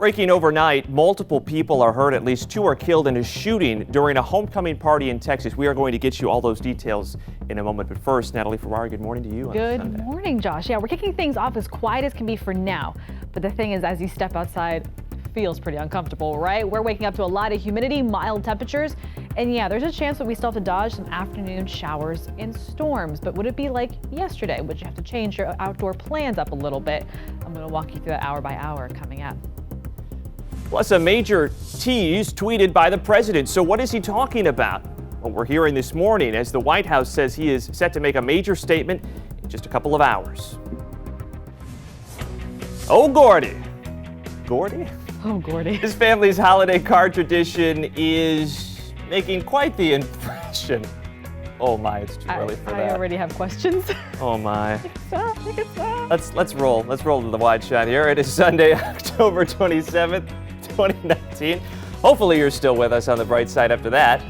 Breaking overnight, multiple people are hurt. At least 2 are killed in a shooting during a homecoming party in Texas. We are going to get you all those details in a moment. But first, Natalie Ferrari, good morning to you. Good morning, Josh. Yeah, we're kicking things off as quiet as can be for now. But the thing is, as you step outside, it feels pretty uncomfortable, right? We're waking up to a lot of humidity, mild temperatures. And yeah, there's a chance that we still have to dodge some afternoon showers and storms. But would it be like yesterday? Would you have to change your outdoor plans up a little bit? I'm going to walk you through that hour by hour coming up. Plus, a major tease tweeted by the president. So what is he talking about? Well, we're hearing this morning as the White House says he is set to make a major statement in just a couple of hours. Oh, Gordy. Gordy? Oh, Gordy. His family's holiday card tradition is making quite the impression. Oh my, it's too early for that. I already have questions. Oh my. Pick it up. Let's roll. Let's roll to the wide shot here. It is Sunday, October 27th, 2019. Hopefully you're still with us on the bright side after that.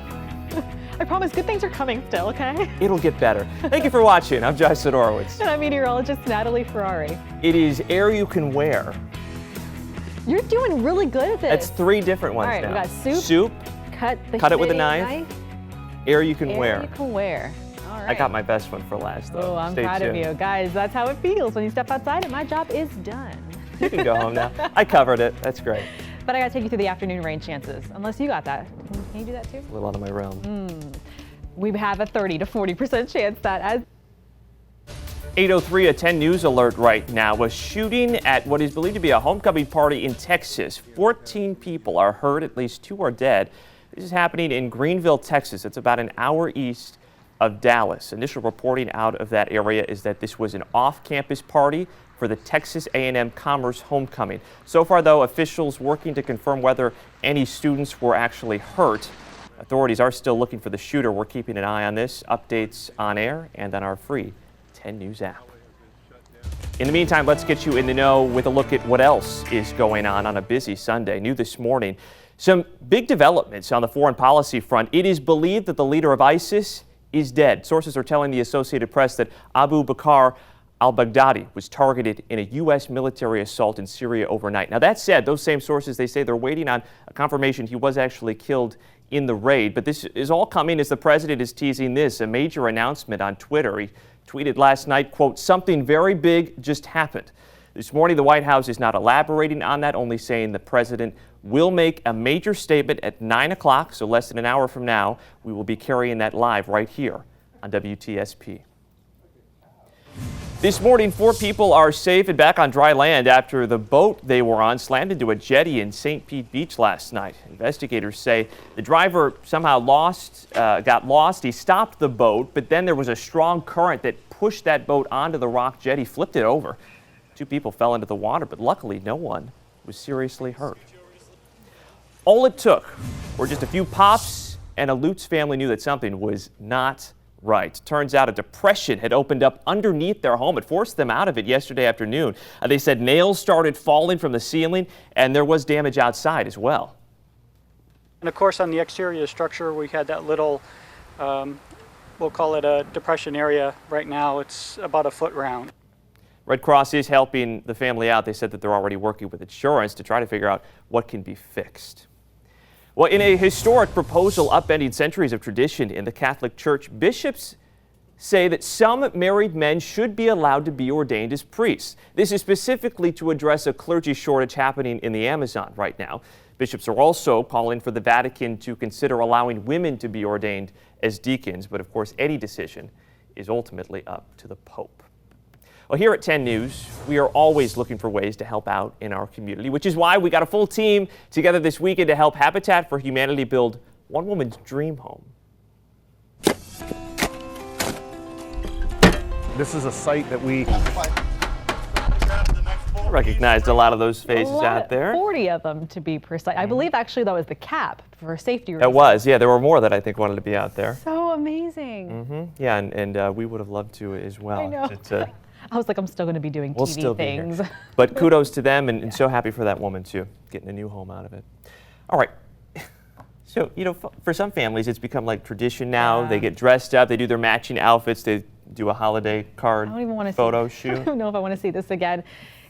I promise good things are coming still, okay? It'll get better. Thank you for watching. I'm Josh Sidorowitz. And I'm meteorologist Natalie Ferrari. It is air you can wear. You're doing really good at this. That's 3 different ones now. All right, now. we got soup. Cut it with a knife. Air you can wear. Air you can wear. All right. I got my best one for last, though. Oh, I'm proud of you. Guys, that's how it feels when you step outside and my job is done. You can go home now. I covered it. That's great. But I got to take you through the afternoon rain chances, unless you got that. Can you do that too? A little out of my realm. We have a 30 to 40% chance that as 8:03, a 10 News alert right now. A shooting at what is believed to be a homecoming party in Texas. 14 people are hurt, at least 2 are dead. This is happening in Greenville, Texas. It's about an hour east of Dallas. Initial reporting out of that area is that this was an off-campus party for the Texas A&M Commerce Homecoming. So far, though, officials working to confirm whether any students were actually hurt. Authorities are still looking for the shooter. We're keeping an eye on this. Updates on air and on our free 10 News app. In the meantime, let's get you in the know with a look at what else is going on a busy Sunday. New this morning, some big developments on the foreign policy front. It is believed that the leader of ISIS is dead. Sources are telling the Associated Press that Abu Bakr al-Baghdadi was targeted in a U.S. military assault in Syria overnight. Now, that said, those same sources, they say they're waiting on a confirmation he was actually killed in the raid. But this is all coming as the president is teasing this, a major announcement on Twitter. He tweeted last night, quote, "Something very big just happened." This morning, the White House is not elaborating on that, only saying the president will make a major statement at 9 o'clock, so less than an hour from now. We will be carrying that live right here on WTSP. This morning, 4 people are safe and back on dry land after the boat they were on slammed into a jetty in St. Pete Beach last night. Investigators say the driver somehow got lost. He stopped the boat, but then there was a strong current that pushed that boat onto the rock jetty, flipped it over. 2 people fell into the water, but luckily no one was seriously hurt. All it took were just a few pops, and a Lutz family knew that something was not right. Turns out a depression had opened up underneath their home. It forced them out of it yesterday afternoon. They said nails started falling from the ceiling, and there was damage outside as well. And of course, on the exterior structure, we had that little, we'll call it a depression area. Right now, it's about a foot round. Red Cross is helping the family out. They said that they're already working with insurance to try to figure out what can be fixed. Well, in a historic proposal upending centuries of tradition in the Catholic Church, bishops say that some married men should be allowed to be ordained as priests. This is specifically to address a clergy shortage happening in the Amazon right now. Bishops are also calling for the Vatican to consider allowing women to be ordained as deacons, but of course any decision is ultimately up to the Pope. Well, here at 10 News, we are always looking for ways to help out in our community, which is why we got a full team together this weekend to help Habitat for Humanity build one woman's dream home. This is a site that we recognized a lot of those faces out there. 40 of them to be precise. I believe actually that was the cap for safety reasons. It was, yeah. There were more that I think wanted to be out there. So amazing. Yeah, and we would have loved to as well. I know. I was like, I'm still going to be doing we'll TV still things. Be here. But kudos to them, and so happy for that woman, too, getting a new home out of it. All right. So, you know, for some families, it's become like tradition now. Yeah. They get dressed up. They do their matching outfits. They do a holiday card photo shoot. I don't know if I want to see this again.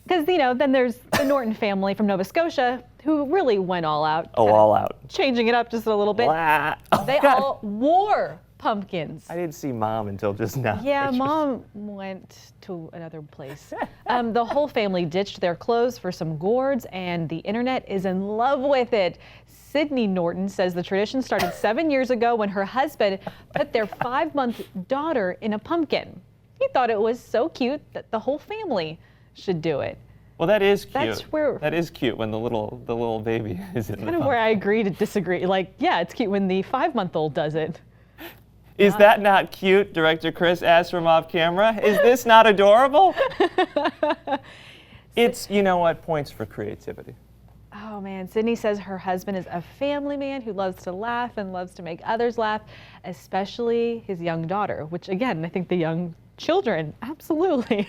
Because, you know, then there's the Norton family from Nova Scotia who really went all out. Oh, all out. Changing it up just a little bit. Blah. Oh, They God. all wore pumpkins. I didn't see Mom until just now. Yeah, Mom went to another place. The whole family ditched their clothes for some gourds, and the internet is in love with it. Sydney Norton says the tradition started 7 years ago when her husband put their 5-month daughter in a pumpkin. He thought it was so cute that the whole family should do it. Well, that is cute. That's where- That is cute when the little baby is in the Kind of where I agree to disagree. Like, yeah, it's cute when the 5-month-old does it. Is that not cute? Director Chris asked from off camera. Is this not adorable? It's, you know what, points for creativity. Oh man, Sydney says her husband is a family man who loves to laugh and loves to make others laugh, especially his young daughter, which again, I think the young children, absolutely.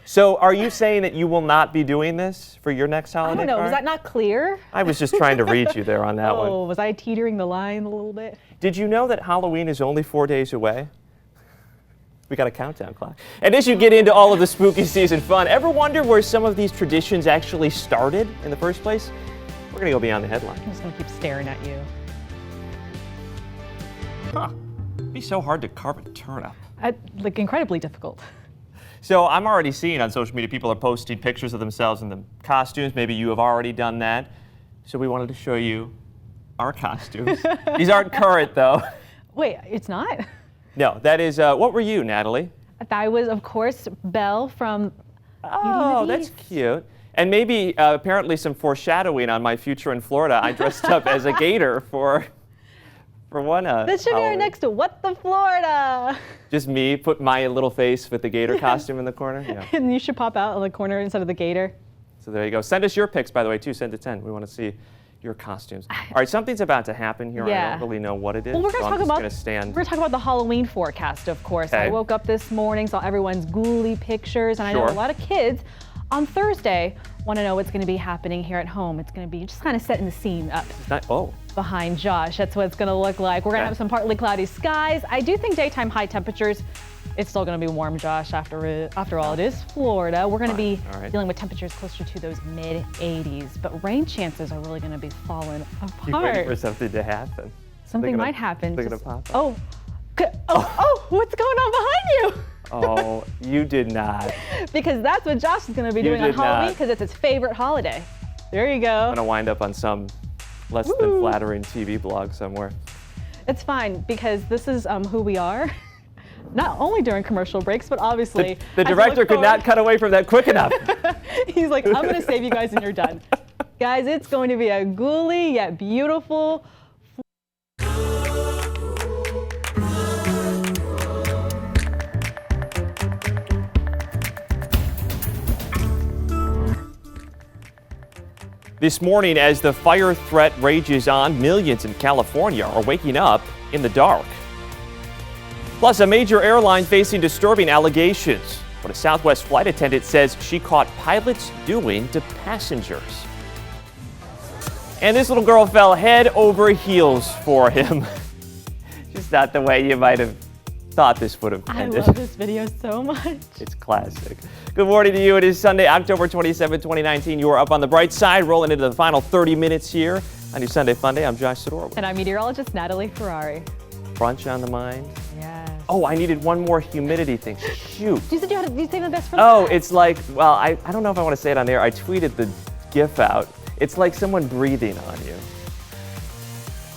So are you saying that you will not be doing this for your next holiday? I don't know, was card? that not clear? I was just trying to read you there on that one. Oh, was I teetering the line a little bit? Did you know that Halloween is only 4 days away? We got a countdown clock. And as you get into all of the spooky season fun, ever wonder where some of these traditions actually started in the first place? We're going to go beyond the headline. I'm just gonna keep staring at you. Huh. It'd be so hard to carve a turnip. Like incredibly difficult. So I'm already seeing on social media people are posting pictures of themselves in the costumes. Maybe you have already done that. So we wanted to show you our costumes. These aren't current though. Wait, it's not? No, that is, what were you, Natalie? I was, of course, Belle from Oh, that's cute. And maybe apparently some foreshadowing on my future in Florida. I dressed up as a gator for one. This should be right Halloween. next to What the Florida. Just me, put my little face with the gator costume in the corner. Yeah. And you should pop out in the corner instead of the gator. So there you go. Send us your pics, by the way, too. Send to 10. We want to see your costumes. All right, something's about to happen here. I Yeah. don't really know what it is. Well, we're so going I'm to just talk gonna stand. about we're talking about the Halloween forecast, of course. I Okay. woke up this morning, saw everyone's ghouly pictures, and I know Sure. a lot of kids on Thursday want to know what's going to be happening here at home. It's going to be just kind of setting the scene up It's not, oh, behind Josh. That's what it's going to look like. We're going to Okay. have some partly cloudy skies. I do think daytime high temperatures. It's still going to be warm, Josh. After all, it is Florida. We're going to be all right. dealing with temperatures closer to those mid-80s, but rain chances are really going to be falling you're waiting for apart. something to happen. Something gonna- might happen. they're gonna Just- pop up. Oh, what's going on behind you? Oh, you did not. Because that's what Josh is going to be You doing on did Halloween not. because it's his favorite holiday. There you I'm go. gonna wind up on some less than Woo. flattering TV blog somewhere. It's fine because this is who we are. Not only during commercial breaks, but obviously. The as I director look could not cut away from that quick enough. forward- He's like, I'm going to save you guys and you're done. Guys, it's going to be a ghouly yet beautiful. This morning, as the fire threat rages on, millions in California are waking up in the dark. Plus, a major airline facing disturbing allegations. What a Southwest flight attendant says she caught pilots doing to passengers. And this little girl fell head over heels for him. Just not the way you might have thought this would have I ended. love this video so much. It's classic. Good morning to you. It is Sunday, October 27, 2019. You are up on the bright side, rolling into the final 30 minutes here on your Sunday Fun Day. I'm Josh Sidorowicz. And I'm meteorologist Natalie Ferrari. Brunch on the mind. Yes. Oh, I needed one more humidity thing. Shoot. You said you saved the best for Oh, last. it's like, well, I don't know if I want to say it on there. I tweeted the GIF out. It's like someone breathing on you.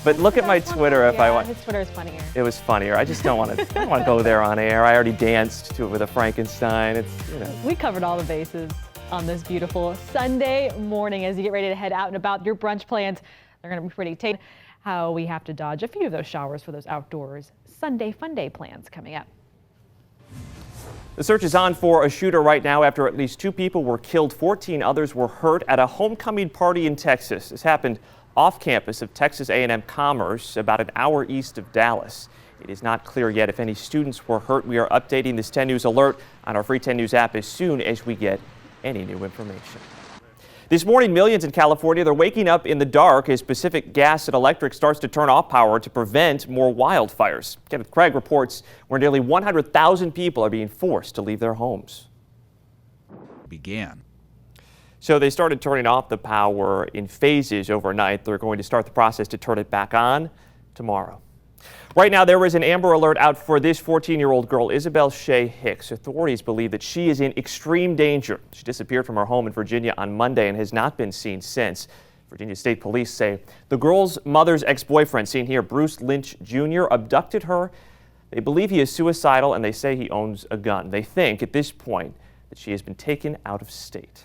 But look at my Twitter if I want. His Twitter is funnier. It was funnier. I just don't want to go there on air. I already danced to it with a Frankenstein. It's, you know. We covered all the bases on this beautiful Sunday morning as you get ready to head out and about. Your brunch plans, they're going to be pretty tasty. How we have to dodge a few of those showers for those outdoors Sunday fun day plans coming up. The search is on for a shooter right now after at least 2 people were killed, 14 others were hurt at a homecoming party in Texas. This happened off campus of Texas A&M Commerce, about an hour east of Dallas. It is not clear yet if any students were hurt. We are updating this 10 News alert on our free 10 News app as soon as we get any new information. This morning, millions in California, they're waking up in the dark as Pacific Gas and Electric starts to turn off power to prevent more wildfires. Kenneth Craig reports where nearly 100,000 people are being forced to leave their homes. Began. So they started turning off the power in phases overnight. They're going to start the process to turn it back on tomorrow. Right now, there is an Amber Alert out for this 14-year-old girl, Isabel Shea Hicks. Authorities believe that she is in extreme danger. She disappeared from her home in Virginia on Monday and has not been seen since. Virginia State Police say the girl's mother's ex-boyfriend, seen here, Bruce Lynch Jr., abducted her. They believe he is suicidal, and they say he owns a gun. They think at this point that she has been taken out of state.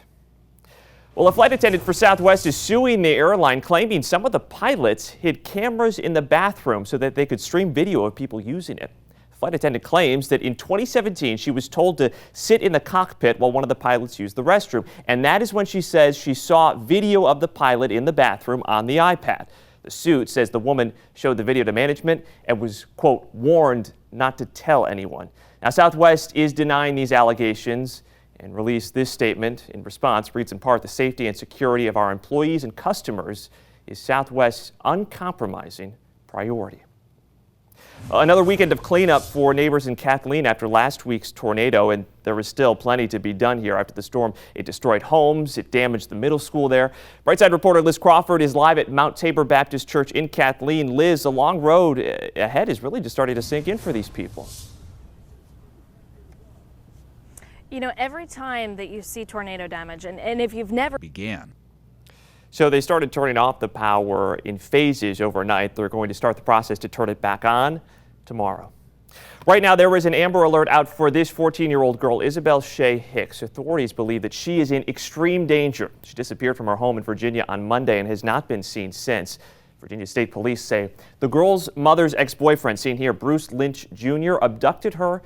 Well, a flight attendant for Southwest is suing the airline, claiming some of the pilots hid cameras in the bathroom so that they could stream video of people using it. The flight attendant claims that in 2017, she was told to sit in the cockpit while one of the pilots used the restroom. And that is when she says she saw video of the pilot in the bathroom on the iPad. The suit says the woman showed the video to management and was, quote, warned not to tell anyone. Now, Southwest is denying these allegations and released this statement in response. Reads in part, the safety and security of our employees and customers is Southwest's uncompromising priority. Another weekend of cleanup for neighbors in Kathleen after last week's tornado, and there is still plenty to be done here after the storm. It destroyed homes, it damaged the middle school there. Brightside reporter Liz Crawford is live at Mount Tabor Baptist Church in Kathleen. Liz, a long road ahead is really just starting to sink in for these people. You know, every time that you see tornado damage, and if you've never began. So they started turning off the power in phases overnight. They're going to start the process to turn it back on tomorrow. Right now, there is an Amber Alert out for this 14-year-old girl, Isabel Shea Hicks. Authorities believe that she is in extreme danger. She disappeared from her home in Virginia on Monday and has not been seen since. Virginia State Police say the girl's mother's ex-boyfriend, seen here, Bruce Lynch Jr., abducted her.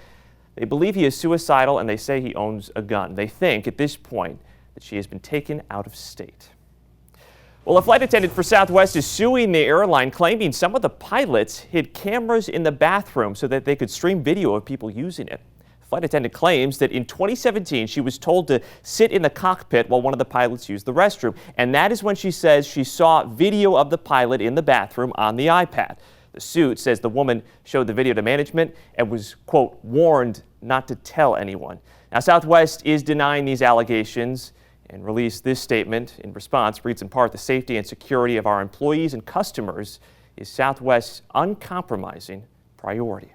They believe he is suicidal, and they say he owns a gun. They think at this point that she has been taken out of state. Well, a flight attendant for Southwest is suing the airline, claiming some of the pilots hid cameras in the bathroom so that they could stream video of people using it. The flight attendant claims that in 2017, she was told to sit in the cockpit while one of the pilots used the restroom. And that is when she says she saw video of the pilot in the bathroom on the iPad. The suit says the woman showed the video to management and was, quote, warned not to tell anyone. Now, Southwest is denying these allegations and released this statement in response. Reads in part, the safety and security of our employees and customers is Southwest's uncompromising priority.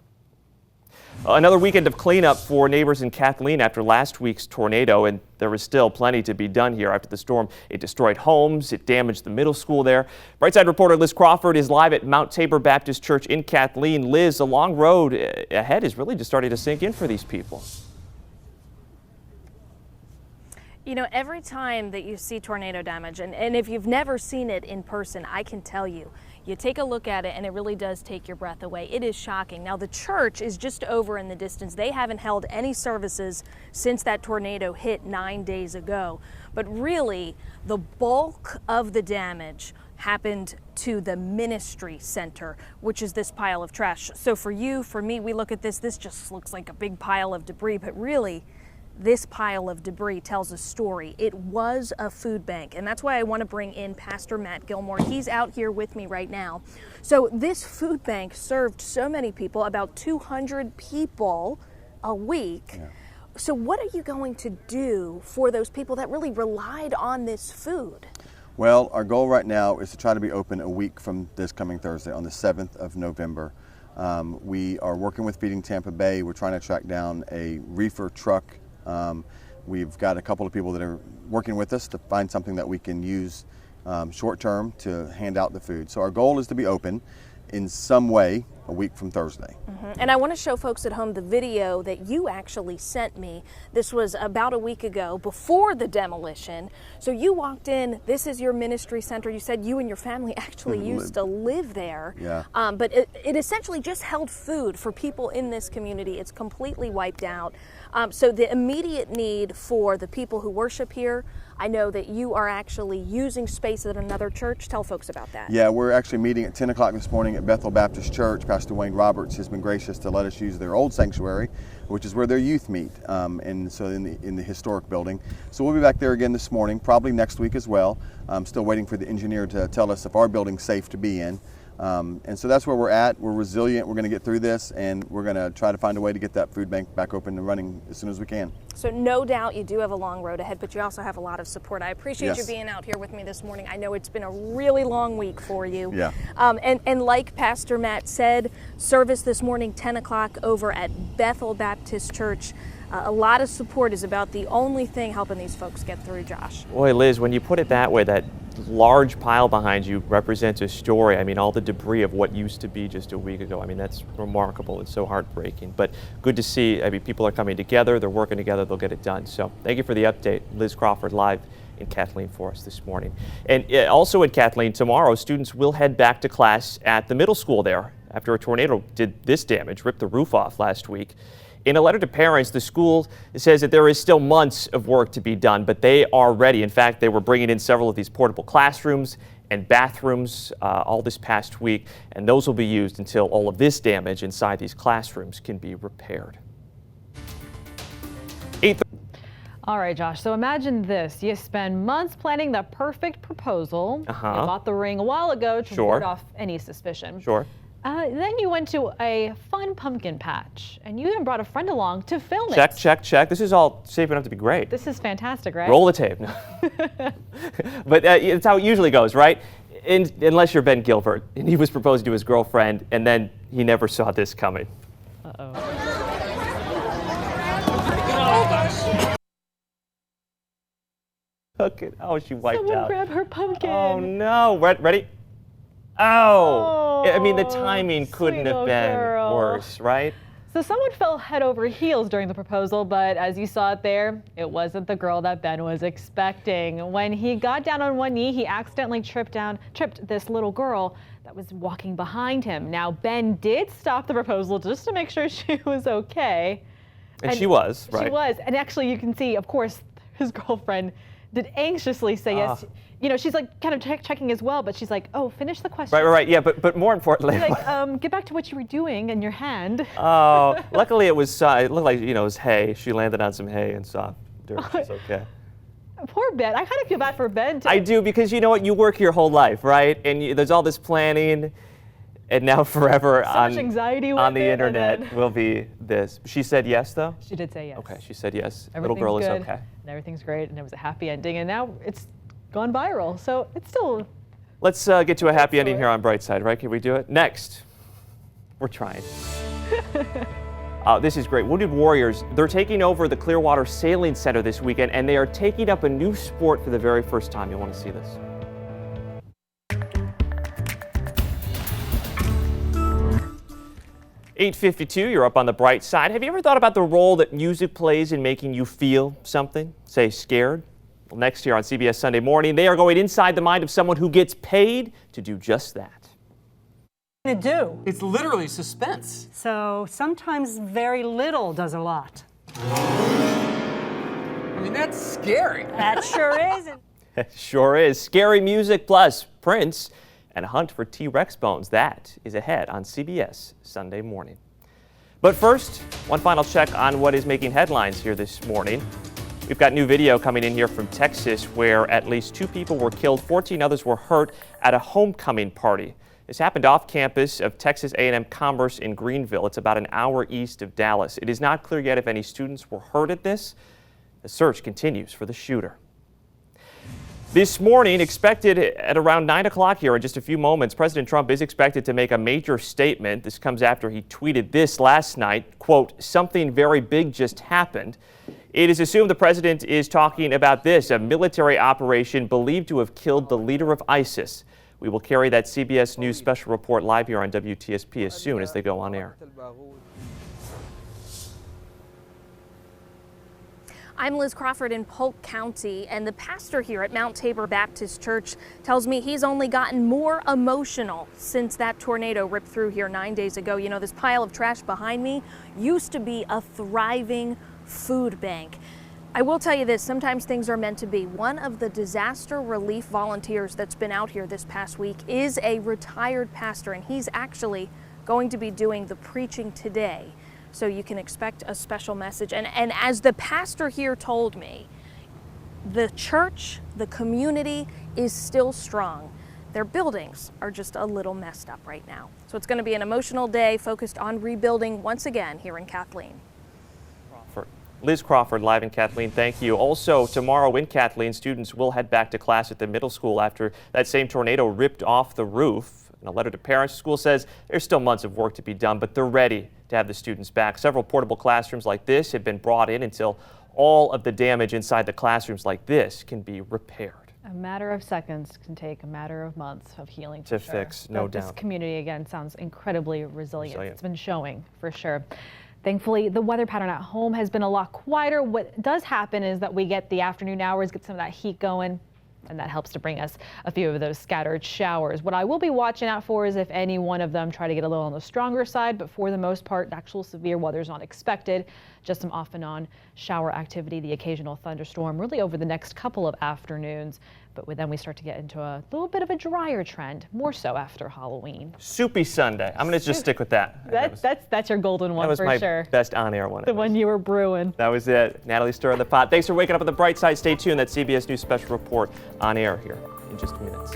Another weekend of cleanup for neighbors in Kathleen after last week's tornado, and there is still plenty to be done here after the storm. It destroyed homes, it damaged the middle school there. Brightside reporter Liz Crawford is live at Mount Tabor Baptist Church in Kathleen. Liz, a long road ahead is really just starting to sink in for these people. You know, every time that you see tornado damage, and if you've never seen it in person, I can tell you, you take a look at it and it really does take your breath away. It is shocking. Now, the church is just over in the distance. They haven't held any services since that tornado hit 9 days ago. But really, the bulk of the damage happened to the ministry center, which is this pile of trash. So for you, for me, we look at this just looks like a big pile of debris, but really, this pile of debris tells a story. It was a food bank, and that's why I want to bring in Pastor Matt Gilmore. He's out here with me right now. So this food bank served so many people, about 200 people a week. Yeah. So what are you going to do for those people that really relied on this food? Well, our goal right now is to try to be open a week from this coming Thursday on the 7th of November. We are working with Feeding Tampa Bay. We're trying to track down a reefer truck. We've got a couple of people that are working with us to find something that we can use short term to hand out the food. So our goal is to be open in some way a week from Thursday. And I want to show folks at home the video that you actually sent me. This was about a week ago before the demolition. So you walked in, this is your ministry center. You said you and your family actually used to live there. Yeah. But it essentially just held food for people in this community. It's completely wiped out. So the immediate need for the people who worship here, I know that you are actually using space at another church. Tell folks about that. Yeah, we're actually meeting at 10 o'clock this morning at Bethel Baptist Church. Pastor Wayne Roberts has been gracious to let us use their old sanctuary, which is where their youth meet, and so in the historic building. So we'll be back there again this morning, probably next week as well. I'm still waiting for the engineer to tell us if our building's safe to be in. And so that's where we're at. We're resilient. We're going to get through this, and we're going to try to find a way to get that food bank back open and running as soon as we can. So no doubt you do have a long road ahead, but you also have a lot of support. I appreciate Yes. you being out here with me this morning. I know it's been a really long week for you. Yeah. And like Pastor Matt said, service this morning, 10 o'clock over at Bethel Baptist Church. A lot of support is about the only thing helping these folks get through, Josh. Boy, Liz, when you put it that way, that large pile behind you represents a story. I mean, all the debris of what used to be just a week ago. I mean, that's remarkable. It's so heartbreaking. But good to see. I mean, people are coming together. They're working together. They'll get it done. So thank you for the update. Liz Crawford live in Kathleen for us this morning. And also in Kathleen, tomorrow, students will head back to class at the middle school there after a tornado did this damage, ripped the roof off last week. In a letter to parents, the school says that there is still months of work to be done, but they are ready. In fact, they were bringing in several of these portable classrooms and bathrooms all this past week, and those will be used until all of this damage inside these classrooms can be repaired. All right, Josh, so imagine this. You spend months planning the perfect proposal. You bought the ring a while ago to ward off any suspicion. Sure. Then you went to a fun pumpkin patch, and you even brought a friend along to film Check, it. check, check. This is all shaping up to be great. This is fantastic, right? Roll the tape. But it's how it usually goes, right? Unless you're Ben Gilbert, and he was proposing to his girlfriend, and then he never saw this coming. Look at how she wiped Someone out. grab her pumpkin. Oh no! Ready? Oh! I mean, the timing couldn't sweet have little been girl. worse, right? So someone fell head over heels during the proposal, but as you saw it there, it wasn't the girl that Ben was expecting. When he got down on one knee, he accidentally tripped this little girl that was walking behind him. Now, Ben did stop the proposal just to make sure she was okay. And she was, right? She was. And actually, you can see, of course, his girlfriend did anxiously say yes. You know, she's like kind of checking as well, but she's like, oh, finish the question. Right. Yeah, but more importantly. She's like, get back to what you were doing in your hand. Oh, luckily it was, it looked like, it was hay. She landed on some hay and saw dirt. It's okay. Poor Ben. I kind of feel bad for Ben, too. I do, because you know what? You work your whole life, right? And there's all this planning, and now forever so much anxiety on the with it, internet will be this. She said yes, though? She did say yes. Okay, she said yes. Everything's Little girl is good, okay. And everything's great, and it was a happy ending, and now it's gone viral, so it's still... Let's get to a happy ending here on Brightside, right? Can we do it? Next. We're trying. This is great. Wounded Warriors, they're taking over the Clearwater Sailing Center this weekend, and they are taking up a new sport for the very first time. You'll want to see this. (8:52), you're up on the bright side. Have you ever thought about the role that music plays in making you feel something? Say, scared? Well, next year on CBS Sunday Morning, they are going inside the mind of someone who gets paid to do just that. To do. It's literally suspense. So sometimes very little does a lot. I mean, that's scary. That sure is. Sure is. Scary music plus Prince and a hunt for T-Rex bones. That is ahead on CBS Sunday Morning. But first, one final check on what is making headlines here this morning. We've got new video coming in here from Texas where at least 2 people were killed, 14 others were hurt at a homecoming party. This happened off campus of Texas A&M Commerce in Greenville. It's about an hour east of Dallas. It is not clear yet if any students were hurt at this. The search continues for the shooter. This morning, expected at around 9 o'clock here in just a few moments, President Trump is expected to make a major statement. This comes after he tweeted this last night, quote, "Something very big just happened." It is assumed the president is talking about this, a military operation believed to have killed the leader of ISIS. We will carry that CBS News special report live here on WTSP as soon as they go on air. I'm Liz Crawford in Polk County, and the pastor here at Mount Tabor Baptist Church tells me he's only gotten more emotional since that tornado ripped through here 9 days ago. You know, this pile of trash behind me used to be a thriving food bank. I will tell you this, sometimes things are meant to be. One of the disaster relief volunteers that's been out here this past week is a retired pastor, and he's actually going to be doing the preaching today. So you can expect a special message. And as the pastor here told me, the church, the community is still strong. their buildings are just a little messed up right now. So it's going to be an emotional day focused on rebuilding once again here in Kathleen. Liz Crawford live in Kathleen, thank you. Also, tomorrow in Kathleen, students will head back to class at the middle school after that same tornado ripped off the roof. In a letter to parents, the school says there's still months of work to be done, but they're ready to have the students back. Several portable classrooms like this have been brought in until all of the damage inside the classrooms like this can be repaired. A matter of seconds can take a matter of months of healing to sure. fix, no But doubt. This community, again, sounds incredibly resilient. It's been showing for sure. Thankfully, the weather pattern at home has been a lot quieter. What does happen is that we get the afternoon hours, get some of that heat going, and that helps to bring us a few of those scattered showers. What I will be watching out for is if any one of them try to get a little on the stronger side, but for the most part, actual severe weather is not expected. Just some off and on shower activity, the occasional thunderstorm really over the next couple of afternoons. But then we start to get into a little bit of a drier trend, more so after Halloween. Soupy Sunday. I'm going to just stick with that. That's your golden one that was for my sure. best on-air one. The one you were brewing. That was it. Natalie, stir in the pot. Thanks for waking up on the bright side. Stay tuned. That CBS News special report on air here in just minutes.